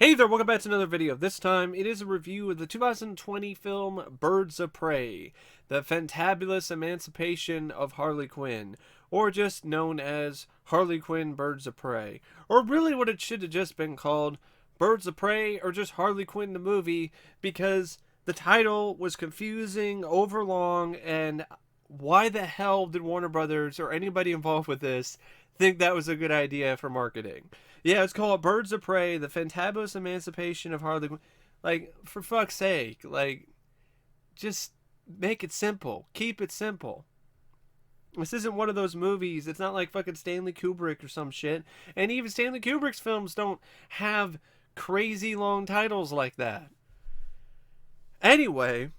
Hey there, welcome back to another video. This time, it is a review of the 2020 film Birds of Prey, the fantabulous emancipation of Harley Quinn, or just known as Harley Quinn Birds of Prey, or really what it should have just been called Birds of Prey or just Harley Quinn the movie, because the title was confusing, overlong, and why the hell did Warner Brothers or anybody involved with this think that was a good idea for marketing? Yeah, it's called Birds of Prey, the fantabulous emancipation of Harley Quinn. Like, for fuck's sake, like, just make it simple. Keep it simple. This isn't one of those movies. It's not like fucking Stanley Kubrick or some shit. And even Stanley Kubrick's films don't have crazy long titles like that. Anyway,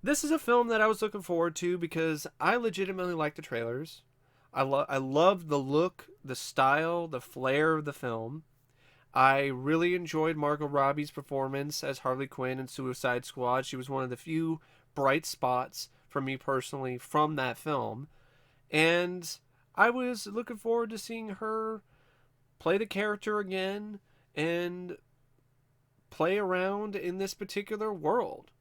this is a film that I was looking forward to because I legitimately like the trailers. I love the look, the style, the flair of the film. I really enjoyed Margot Robbie's performance as Harley Quinn in Suicide Squad. She was one of the few bright spots for me personally from that film. And I was looking forward to seeing her play the character again and play around in this particular world.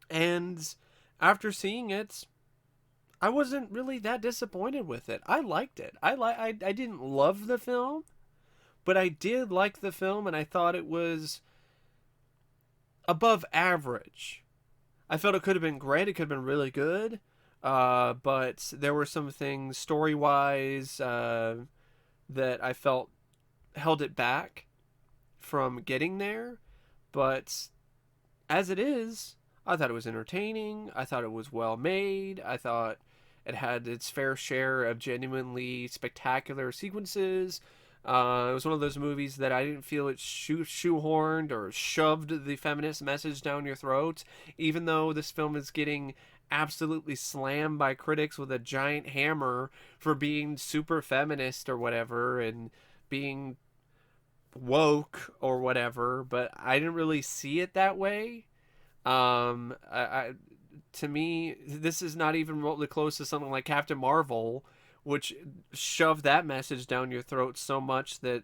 And after seeing it, I wasn't really that disappointed with it. I liked it. I didn't love the film, but I did like the film, and I thought it was above average. I felt it could have been great. It could have been really good, but there were some things story wise that I felt held it back from getting there. But as it is, I thought it was entertaining. I thought it was well made. I thought it had its fair share of genuinely spectacular sequences. It was one of those movies that I didn't feel it shoehorned or shoved the feminist message down your throat, even though this film is getting absolutely slammed by critics with a giant hammer for being super feminist or whatever and being woke or whatever, but I didn't really see it that way. I to me, this is not even remotely close to something like Captain Marvel, which shoved that message down your throat so much that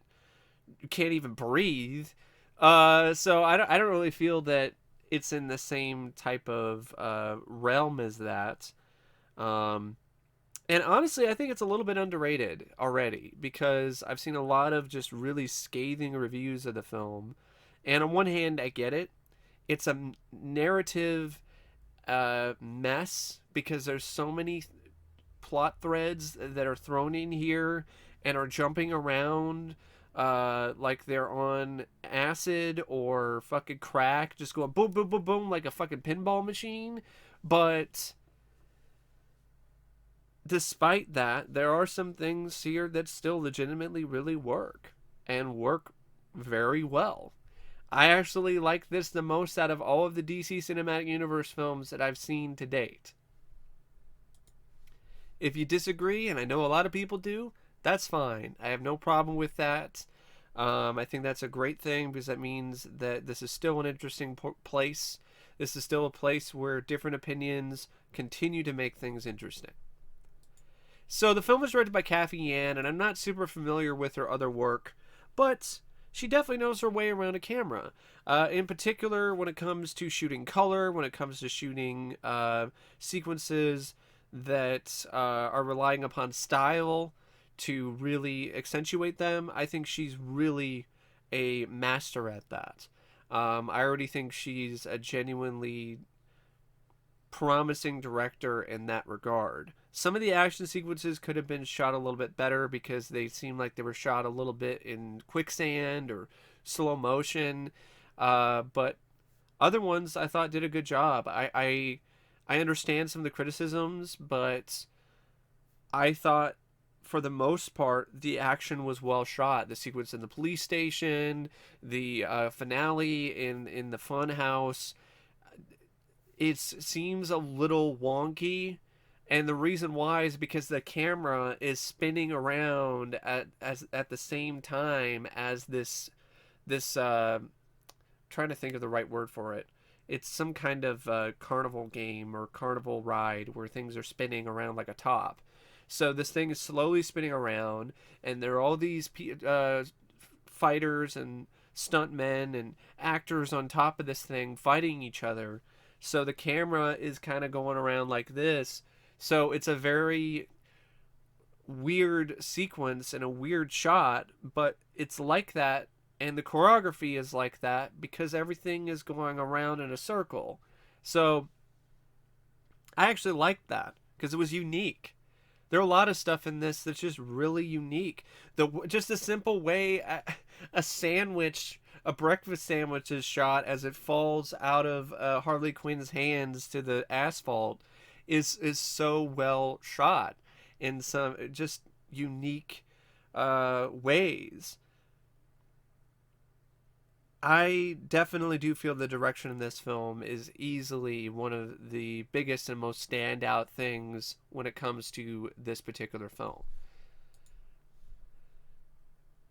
you can't even breathe. So I don't really feel that it's in the same type of realm as that. Um, and honestly, I think it's a little bit underrated already because I've seen a lot of just really scathing reviews of the film. And on one hand, I get it. It's a narrative mess because there's so many plot threads that are thrown in here and are jumping around like they're on acid or fucking crack, just going boom, boom, boom, boom like a fucking pinball machine. But despite that, there are some things here that still legitimately really work and work very well. I actually like this the most out of all of the DC Cinematic Universe films that I've seen to date. If you disagree, and I know a lot of people do, that's fine. I have no problem with that. I think that's a great thing because that means that this is still an interesting place. This is still a place where different opinions continue to make things interesting. So the film was directed by Cathy Yan, and I'm not super familiar with her other work, but she definitely knows her way around a camera. In particular, when it comes to shooting color, when it comes to shooting sequences that are relying upon style to really accentuate them, I think she's really a master at that. I already think she's a genuinely promising director in that regard. Some of the action sequences could have been shot a little bit better because they seemed like they were shot a little bit in quicksand or slow motion. But other ones I thought did a good job. I understand some of the criticisms, but I thought for the most part the action was well shot. The sequence in the police station, the finale in the fun house, it seems a little wonky, and the reason why is because the camera is spinning around at the same time as this trying to think of the right word for it. It's some kind of carnival game or carnival ride where things are spinning around like a top. So this thing is slowly spinning around, and there are all these fighters and stuntmen and actors on top of this thing fighting each other. So the camera is kind of going around like this. So it's a very weird sequence and a weird shot, but it's like that, and the choreography is like that because everything is going around in a circle. So I actually liked that because it was unique. There are a lot of stuff in this that's just really unique. Just a simple way a sandwich, a breakfast sandwich, is shot as it falls out of Harley Quinn's hands to the asphalt is so well shot in some just unique ways. I definitely do feel the direction in this film is easily one of the biggest and most standout things when it comes to this particular film.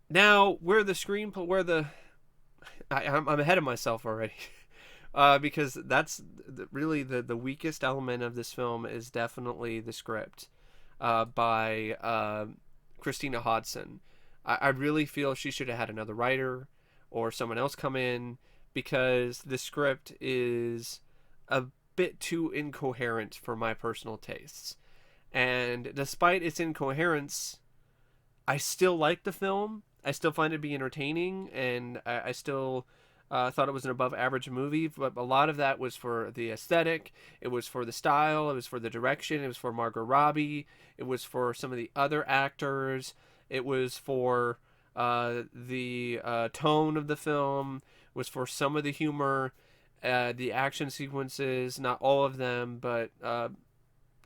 Now, I'm ahead of myself already. Because that's really the weakest element of this film is definitely the script by Christina Hodson. I really feel she should have had another writer or someone else come in because the script is a bit too incoherent for my personal tastes. And despite its incoherence, I still like the film. I still find it to be entertaining, and I still thought it was an above average movie, but a lot of that was for the aesthetic, it was for the style, it was for the direction, it was for Margot Robbie, it was for some of the other actors, it was for the tone of the film, it was for some of the humor, the action sequences, not all of them, but a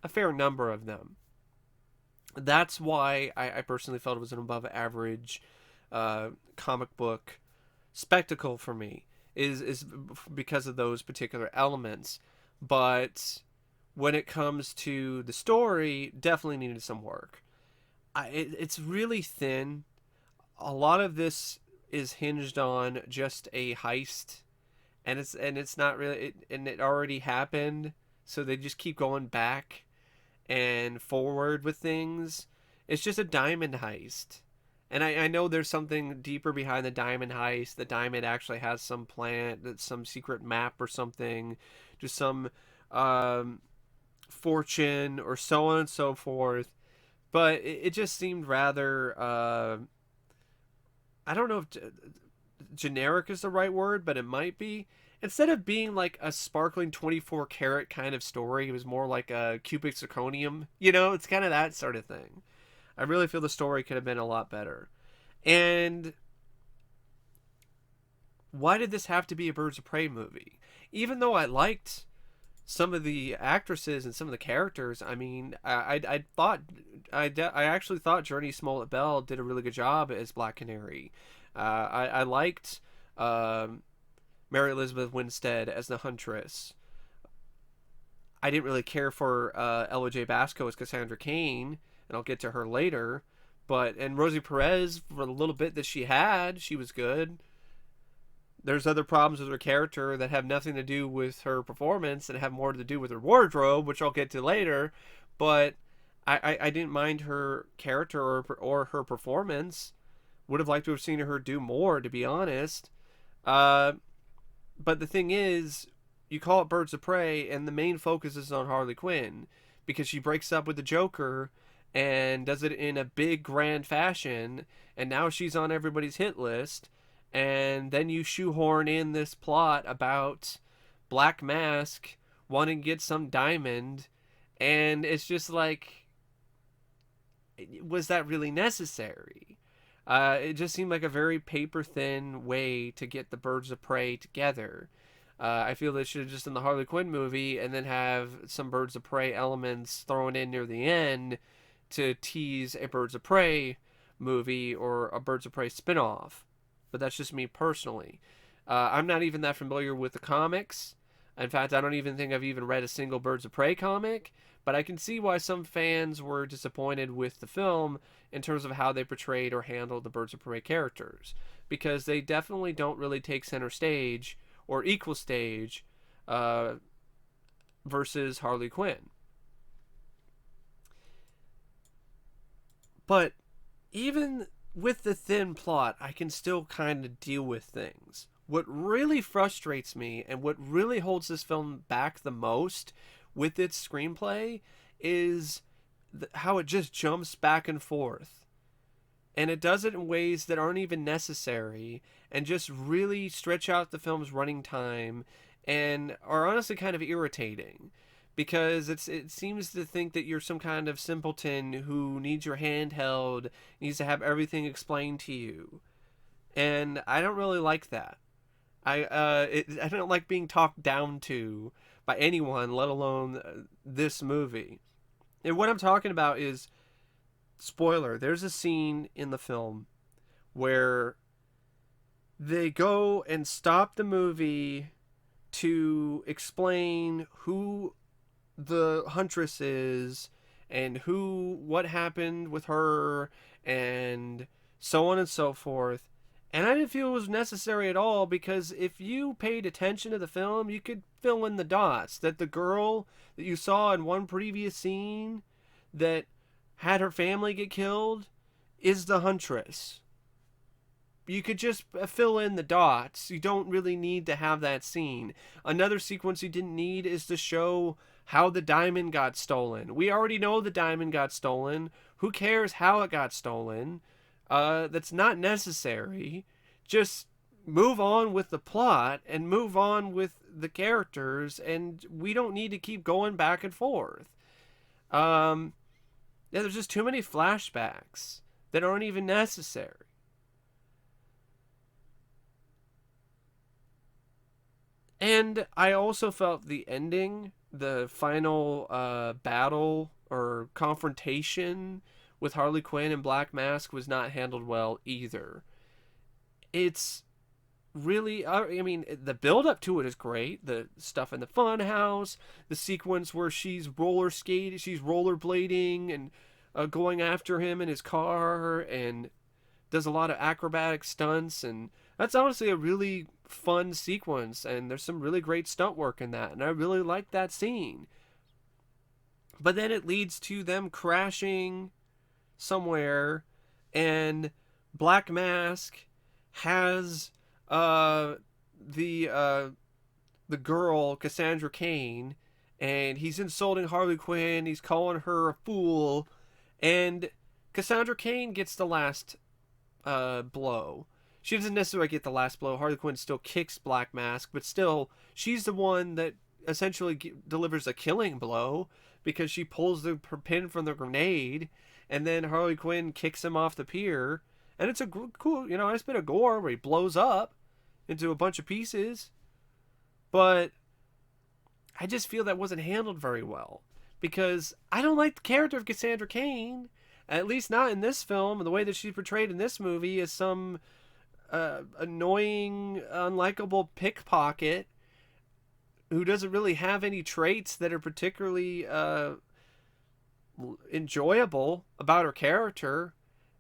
fair number of them. That's why I personally felt it was an above average comic book spectacle for me is because of those particular elements. But when it comes to the story, definitely needed some work. It's really thin. A lot of this is hinged on just a heist, and it's not really and it already happened, so they just keep going back and forward with things. It's just a diamond heist. And I know there's something deeper behind the diamond heist. The diamond actually has some plan, some secret map or something, just some fortune or so on and so forth. But it just seemed rather, I don't know if generic is the right word, but it might be. Instead of being like a sparkling 24 karat kind of story, it was more like a cubic zirconium. It's kind of that sort of thing. I really feel the story could have been a lot better. And why did this have to be a Birds of Prey movie? Even though I liked some of the actresses and some of the characters, I mean, I actually thought Jurnee Smollett-Bell did a really good job as Black Canary. I liked Mary Elizabeth Winstead as the Huntress. I didn't really care for Jay Basco as Cassandra Cain, and I'll get to her later. And Rosie Perez, for the little bit that she had, she was good. There's other problems with her character that have nothing to do with her performance and have more to do with her wardrobe, which I'll get to later. But I didn't mind her character or her performance. Would have liked to have seen her do more, to be honest. But the thing is, you call it Birds of Prey, and the main focus is on Harley Quinn because she breaks up with the Joker and does it in a big grand fashion, and now she's on everybody's hit list. And then you shoehorn in this plot about Black Mask wanting to get some diamond, and it's just like, was that really necessary? It just seemed like a very paper thin way to get the Birds of Prey together. I feel they should have just done the Harley Quinn movie and then have some Birds of Prey elements thrown in near the end to tease a Birds of Prey movie or a Birds of Prey spinoff. But that's just me personally. I'm not even that familiar with the comics. In fact, I don't even think I've even read a single Birds of Prey comic. But I can see why some fans were disappointed with the film in terms of how they portrayed or handled the Birds of Prey characters. Because they definitely don't really take center stage or equal stage versus Harley Quinn. But even with the thin plot, I can still kind of deal with things. What really frustrates me and what really holds this film back the most with its screenplay is how it just jumps back and forth. And it does it in ways that aren't even necessary and just really stretch out the film's running time and are honestly kind of irritating because it seems to think that you're some kind of simpleton who needs your hand held, needs to have everything explained to you. And I don't really like that. I don't like being talked down to by anyone, let alone this movie. And what I'm talking about is, spoiler, there's a scene in the film where they go and stop the movie to explain who the huntress is and what happened with her and so on and so forth. And I didn't feel it was necessary at all because if you paid attention to the film, you could fill in the dots that the girl that you saw in one previous scene that had her family get killed is the huntress. You could just fill in the dots. You don't really need to have that scene. Another sequence you didn't need is to show how the diamond got stolen. We already know the diamond got stolen. Who cares how it got stolen? That's not necessary. Just move on with the plot and move on with the characters, and we don't need to keep going back and forth. Yeah, there's just too many flashbacks that aren't even necessary. And I also felt the ending, the final battle or confrontation with Harley Quinn and Black Mask was not handled well either. It's really, I mean, the build up to it is great. The stuff in the fun house, the sequence where she's rollerblading and going after him in his car and does a lot of acrobatic stunts, and that's honestly a really fun sequence, and there's some really great stunt work in that, and I really like that scene. But then it leads to them crashing somewhere, and Black Mask has the girl Cassandra Cain, and he's insulting Harley Quinn. He's calling her a fool, and Cassandra Cain gets the last blow. She doesn't necessarily get the last blow. Harley Quinn still kicks Black Mask, but still, she's the one that essentially delivers a killing blow because she pulls the pin from the grenade, and then Harley Quinn kicks him off the pier. And it's a cool, nice bit of gore where he blows up into a bunch of pieces. But I just feel that wasn't handled very well because I don't like the character of Cassandra Cain, at least not in this film. And the way that she's portrayed in this movie is some annoying, unlikable pickpocket who doesn't really have any traits that are particularly enjoyable about her character.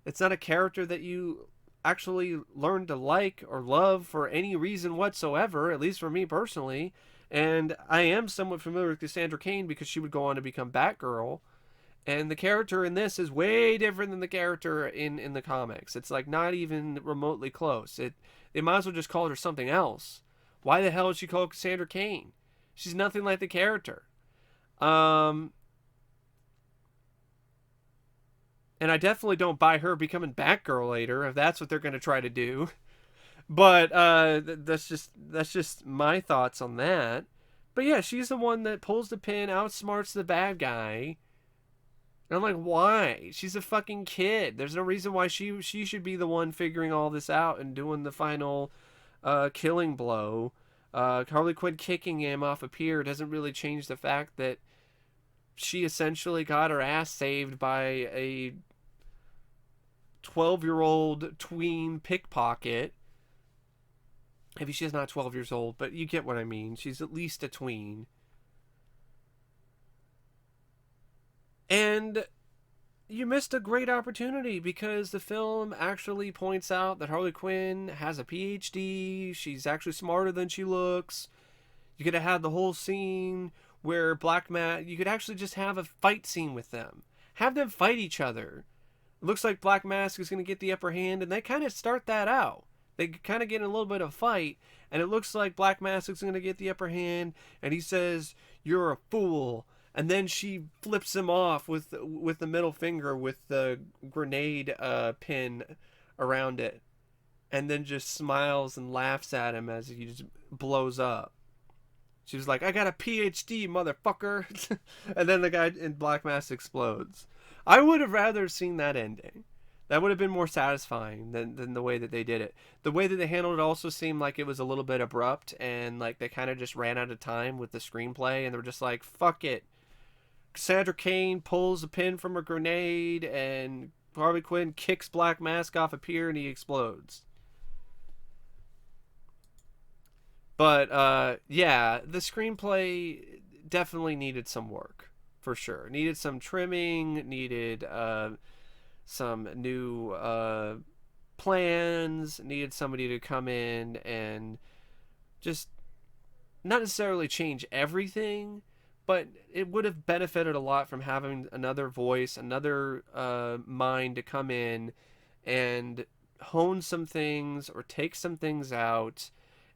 It's not a character that you actually learn to like or love for any reason whatsoever, at least for me personally. And I am somewhat familiar with Cassandra Cain because she would go on to become Batgirl. And the character in this is way different than the character in the comics. It's like not even remotely close. They might as well just call her something else. Why the hell is she called Cassandra Cain? She's nothing like the character. And I definitely don't buy her becoming Batgirl later if that's what they're going to try to do. But that's just my thoughts on that. But yeah, she's the one that pulls the pin, outsmarts the bad guy. And I'm like, why? She's a fucking kid. There's no reason why she should be the one figuring all this out and doing the final killing blow. Harley Quinn kicking him off a pier doesn't really change the fact that she essentially got her ass saved by a 12-year-old tween pickpocket. Maybe she's not 12 years old, but you get what I mean. She's at least a tween. And you missed a great opportunity because the film actually points out that Harley Quinn has a PhD. She's actually smarter than she looks. You could have had the whole scene where you could actually just have a fight scene with them. Have them fight each other. It looks like Black Mask is going to get the upper hand, and they kind of start that out. They kind of get in a little bit of a fight, and it looks like Black Mask is going to get the upper hand, and he says, "You're a fool." And then she flips him off with the middle finger with the grenade pin around it, and then just smiles and laughs at him as he just blows up. She was like, "I got a PhD, motherfucker." And then the guy in Black Mask explodes. I would have rather seen that ending. That would have been more satisfying than the way that they did it. The way that they handled it also seemed like it was a little bit abrupt, and like they kind of just ran out of time with the screenplay, and they were just like, fuck it. Cassandra Cain pulls a pin from a grenade, and Harley Quinn kicks Black Mask off a pier, and he explodes. But yeah, the screenplay definitely needed some work, for sure. Needed some trimming, needed some new plans, needed somebody to come in and just not necessarily change everything, but it would have benefited a lot from having another voice, another mind to come in and hone some things or take some things out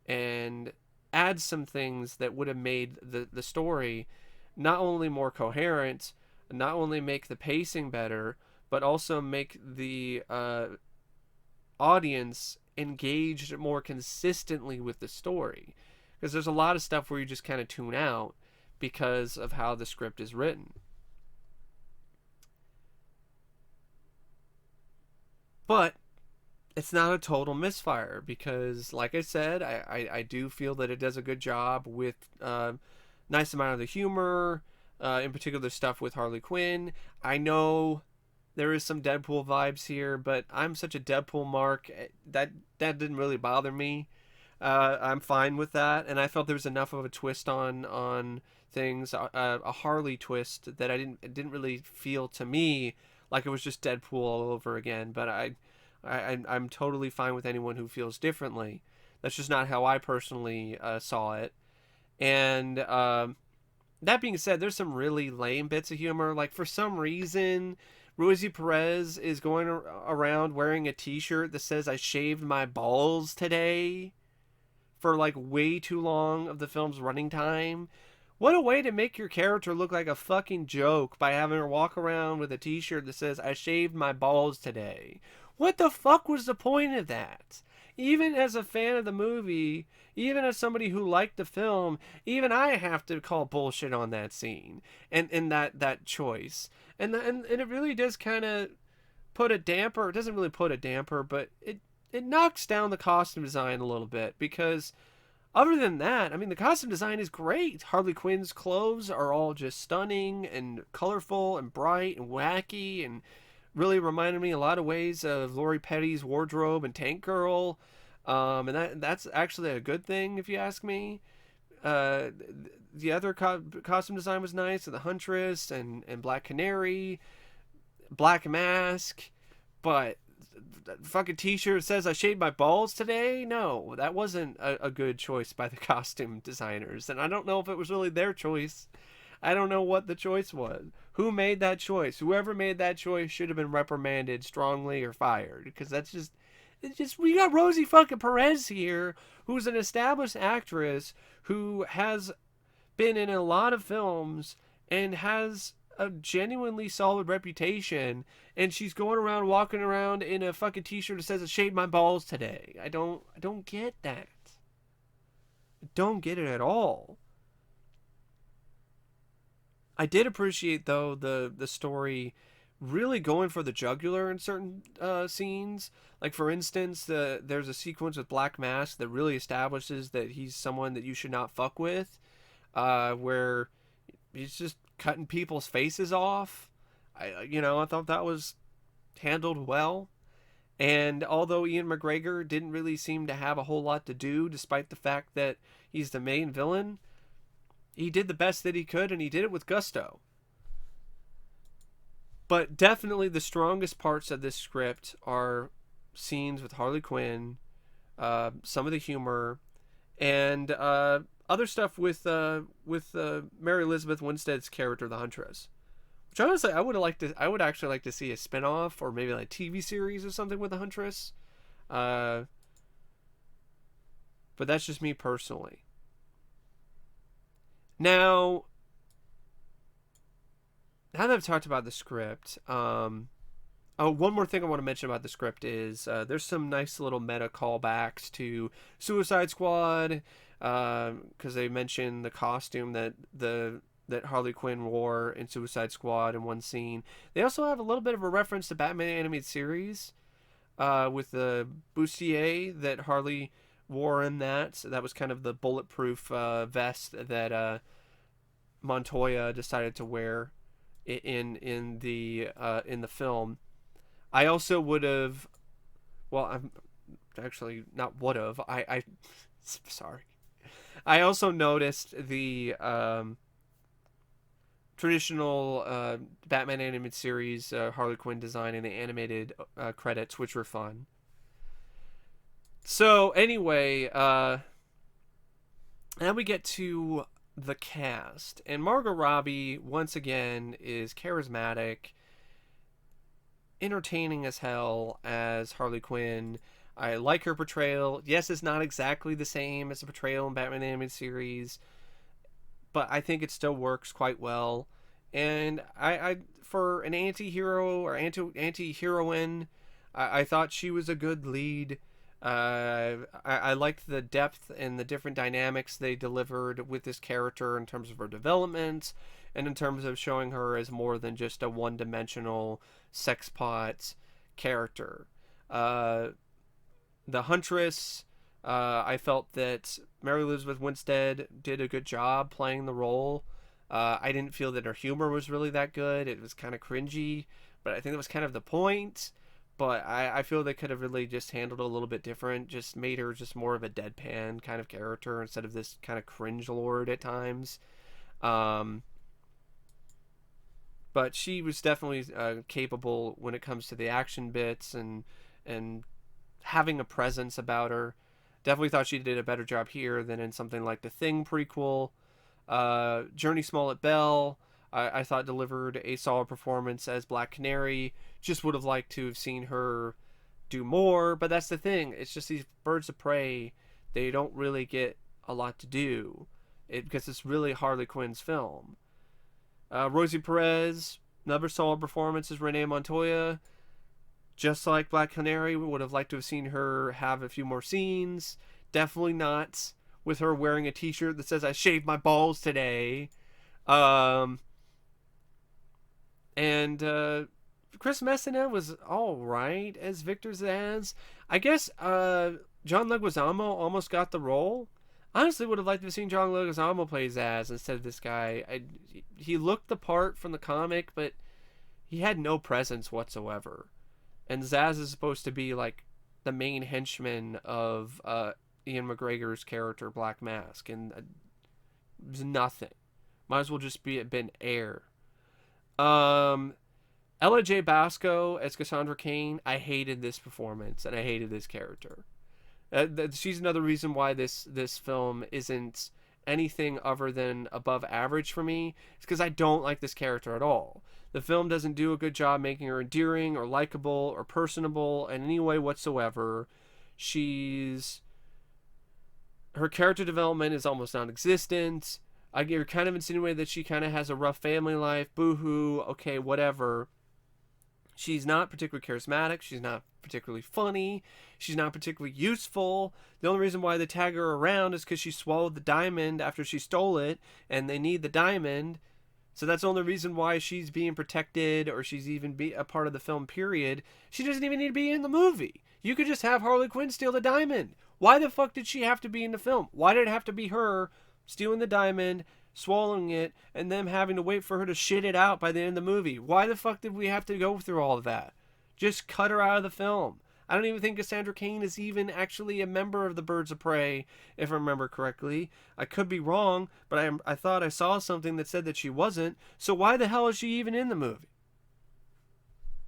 and add some things that would have made the story not only more coherent, not only make the pacing better, but also make the audience engaged more consistently with the story. Because there's a lot of stuff where you just kind of tune out because of how the script is written. But it's not a total misfire because, like I said, I do feel that it does a good job with nice amount of the humor, in particular stuff with Harley Quinn. I know there is some Deadpool vibes here, but I'm such a Deadpool mark that didn't really bother me. I'm fine with that, and I felt there was enough of a twist on things, a Harley twist that it didn't really feel to me like it was just Deadpool all over again. But I'm totally fine with anyone who feels differently. That's just not how I personally saw it. And that being said, there's some really lame bits of humor. Like, for some reason, Rosie Perez is going around wearing a t-shirt that says, "I shaved my balls today," for like way too long of the film's running time. What a way to make your character look like a fucking joke by having her walk around with a t-shirt that says, "I shaved my balls today." What the fuck was the point of that? Even as a fan of the movie, even as somebody who liked the film, even I have to call bullshit on that scene and that choice. And it really does kind of put a damper. It doesn't really put a damper, but it knocks down the costume design a little bit, because other than that, I mean, the costume design is great. Harley Quinn's clothes are all just stunning and colorful and bright and wacky, and really reminded me a lot of ways of Lori Petty's wardrobe and Tank Girl. And that's actually a good thing, if you ask me. The other costume design was nice. The Huntress and Black Canary, Black Mask. But fucking t-shirt says, "I shaved my balls today." No, that wasn't a good choice by the costume designers. And I don't know if it was really their choice. I don't know what the choice was. Who made that choice? Whoever made that choice should have been reprimanded strongly or fired. Because we got Rosie fucking Perez here, who's an established actress who has been in a lot of films and has a genuinely solid reputation, and she's going around walking around in a fucking t-shirt that says, "I shaved my balls today." I don't get that. I don't get it at all. I did appreciate, though, the story really going for the jugular in certain scenes. Like, for instance, there's a sequence with Black Mask that really establishes that he's someone that you should not fuck with, where he's just cutting people's faces off. I thought that was handled well. And although Ewan McGregor didn't really seem to have a whole lot to do, despite the fact that he's the main villain, he did the best that he could, and he did it with gusto. But definitely the strongest parts of this script are scenes with Harley Quinn, some of the humor, and other stuff with Mary Elizabeth Winstead's character, the Huntress, which Which honestly, I would have liked to. I would actually like to see a spin-off or maybe like TV series or something with the Huntress. Uh, but that's just me personally. Now, now that I've talked about the script, oh, one more thing I want to mention about the script is there's some nice little meta callbacks to Suicide Squad, because they mention the costume that Harley Quinn wore in Suicide Squad in one scene. They also have a little bit of a reference to Batman animated series, with the bustier that Harley wore in that. So that was kind of the bulletproof vest that Montoya decided to wear in the film. I also would have. Well, I'm actually not would have. I sorry. I also noticed the traditional Batman animated series Harley Quinn design in the animated credits, which were fun. So anyway, now we get to the cast, and Margot Robbie once again is charismatic, entertaining as hell as Harley Quinn. I like her portrayal. Yes, it's not exactly the same as the portrayal in Batman animated series, but I think it still works quite well. And I for an anti-hero or anti-heroine, I thought she was a good lead. I liked the depth and the different dynamics they delivered with this character in terms of her development and in terms of showing her as more than just a one-dimensional sex pot character. The Huntress, I felt that Mary Elizabeth Winstead did a good job playing the role. I didn't feel that her humor was really that good. It was kind of cringy, but I think that was kind of the point. But I feel they could have really just handled it a little bit different, just made her just more of a deadpan kind of character instead of this kind of cringe lord at times. Um, but she was definitely capable when it comes to the action bits and having a presence about her. Definitely thought she did a better job here than in something like the Thing prequel. Jurnee Smollett-Bell, I thought delivered a solid performance as Black Canary. Just would have liked to have seen her do more, but that's the thing. It's just these Birds of Prey, they don't really get a lot to do because it's really Harley Quinn's film. Rosie Perez, another solid performance as Renee Montoya. Just like Black Canary, we would have liked to have seen her have a few more scenes. Definitely not with her wearing a t-shirt that says "I shaved my balls today." And Chris Messina was all right as Victor Zsasz. I guess John Leguizamo almost got the role. Honestly, would have liked to have seen John Leguizamo play Zsasz instead of this guy. He looked the part from the comic, but he had no presence whatsoever. And Zsasz is supposed to be like the main henchman of Ewan McGregor's character Black Mask, and it was nothing. Might as well just been air. Jay Basco as Cassandra Cain. I hated this performance and I hated this character. She's another reason why this film isn't anything other than above average for me. It's because I don't like this character at all. The film doesn't do a good job making her endearing or likable or personable in any way whatsoever. Her character development is almost non-existent. You're kind of insinuating that she kind of has a rough family life. Boo-hoo. Okay, whatever. She's not particularly charismatic. She's not particularly funny. She's not particularly useful. The only reason why they tag her around is because she swallowed the diamond after she stole it, and they need the diamond. So that's the only reason why she's being protected or she's even a part of the film, period. She doesn't even need to be in the movie. You could just have Harley Quinn steal the diamond. Why the fuck did she have to be in the film? Why did it have to be her stealing the diamond, swallowing it, and them having to wait for her to shit it out by the end of the movie? Why the fuck did we have to go through all of that? Just cut her out of the film. I don't even think Cassandra Cain is even actually a member of the Birds of Prey, if I remember correctly. I could be wrong, but I thought I saw something that said that she wasn't. So why the hell is she even in the movie?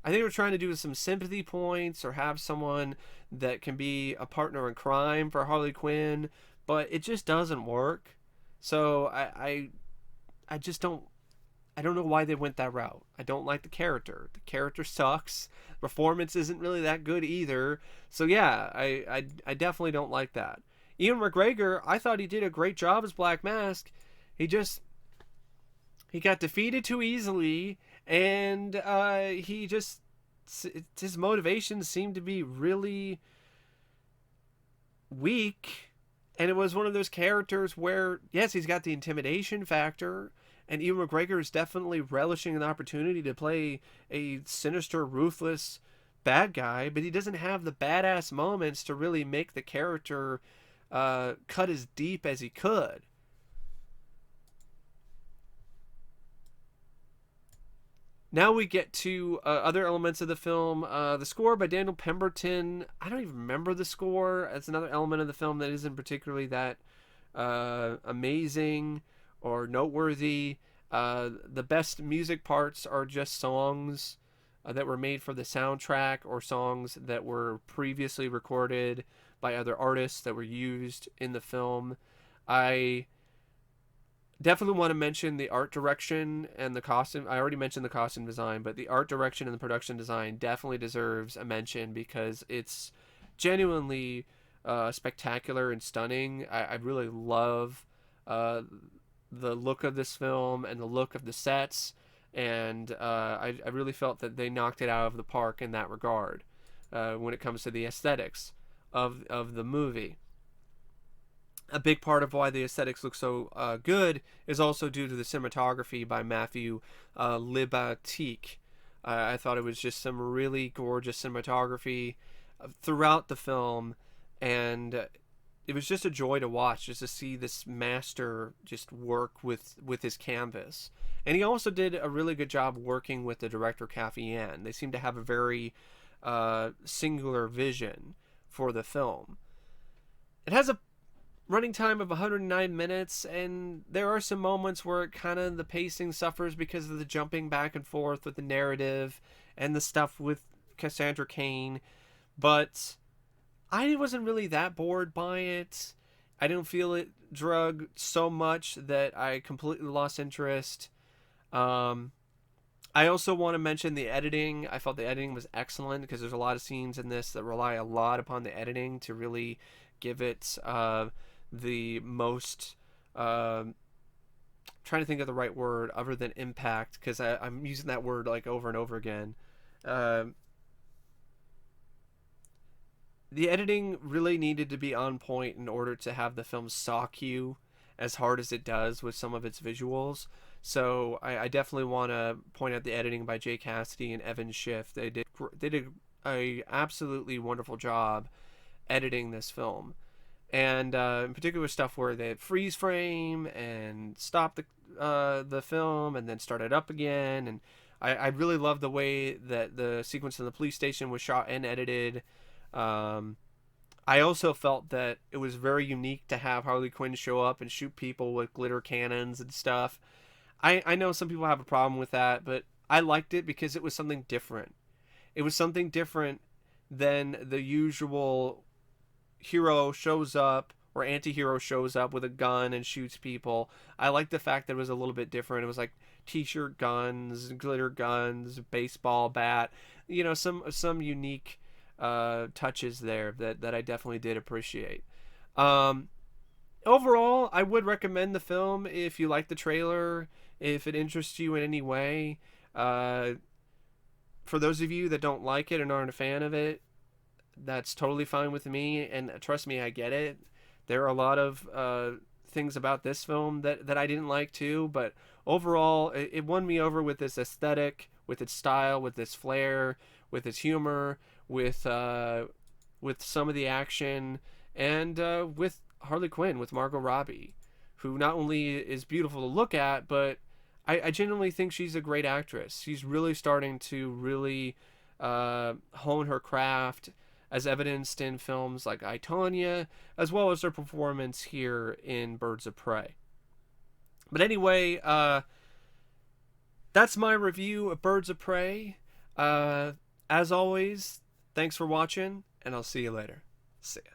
I think we're trying to do some sympathy points or have someone that can be a partner in crime for Harley Quinn, but it just doesn't work. So I just don't I don't know why they went that route. I don't like the character. The character sucks. Performance isn't really that good either. So yeah, I definitely don't like that. Ewan McGregor, I thought he did a great job as Black Mask. He just he got defeated too easily, and he just his motivations seemed to be really weak. And it was one of those characters where, yes, he's got the intimidation factor, and Ewan McGregor is definitely relishing an opportunity to play a sinister, ruthless bad guy, but he doesn't have the badass moments to really make the character cut as deep as he could. Now we get to other elements of the film. The score by Daniel Pemberton. I don't even remember the score. It's another element of the film that isn't particularly that amazing or noteworthy. The best music parts are just songs that were made for the soundtrack, or songs that were previously recorded by other artists that were used in the film. I definitely want to mention the art direction and the costume. I already mentioned the costume design, but the art direction and the production design definitely deserves a mention because it's genuinely spectacular and stunning. I really love the look of this film and the look of the sets, and I really felt that they knocked it out of the park in that regard when it comes to the aesthetics of the movie. A big part of why the aesthetics look so good is also due to the cinematography by Matthew Libatique. I thought it was just some really gorgeous cinematography throughout the film, and it was just a joy to watch, just to see this master just work with his canvas. And he also did a really good job working with the director Cathy Yan. They seem to have a very singular vision for the film. It has a running time of 109 minutes, and there are some moments where it kind of the pacing suffers because of the jumping back and forth with the narrative and the stuff with Cassandra Cain, but I wasn't really that bored by it. I didn't feel it drug so much that I completely lost interest. I also want to mention the editing. I felt the editing was excellent because there's a lot of scenes in this that rely a lot upon the editing to really give it the most trying to think of the right word other than impact, because I'm using that word like over and over again. The editing really needed to be on point in order to have the film sock you as hard as it does with some of its visuals. So I definitely want to point out the editing by Jay Cassidy and Evan Schiff. They did a absolutely wonderful job editing this film, and in particular stuff where they freeze frame and stop the film and then start it up again. And I really love the way that the sequence in the police station was shot and edited. I also felt that it was very unique to have Harley Quinn show up and shoot people with glitter cannons and stuff. I know some people have a problem with that, but I liked it because it was something different. It was something different than the usual hero shows up or anti-hero shows up with a gun and shoots people. I liked the fact that it was a little bit different. It was like t-shirt guns, glitter guns, baseball bat, some unique touches there that I definitely did appreciate. Overall, I would recommend the film if you like the trailer, if it interests you in any way. For those of you that don't like it and aren't a fan of it, that's totally fine with me, and trust me, I get it. There are a lot of things about this film that I didn't like too, but overall, it won me over with this aesthetic, with its style, with its flair, with its humor, with some of the action, and with Harley Quinn, with Margot Robbie, who not only is beautiful to look at, but I genuinely think she's a great actress. She's really starting to really hone her craft, as evidenced in films like I, Tonya, as well as her performance here in Birds of Prey. But anyway, that's my review of Birds of Prey. As always, thanks for watching, and I'll see you later. See ya.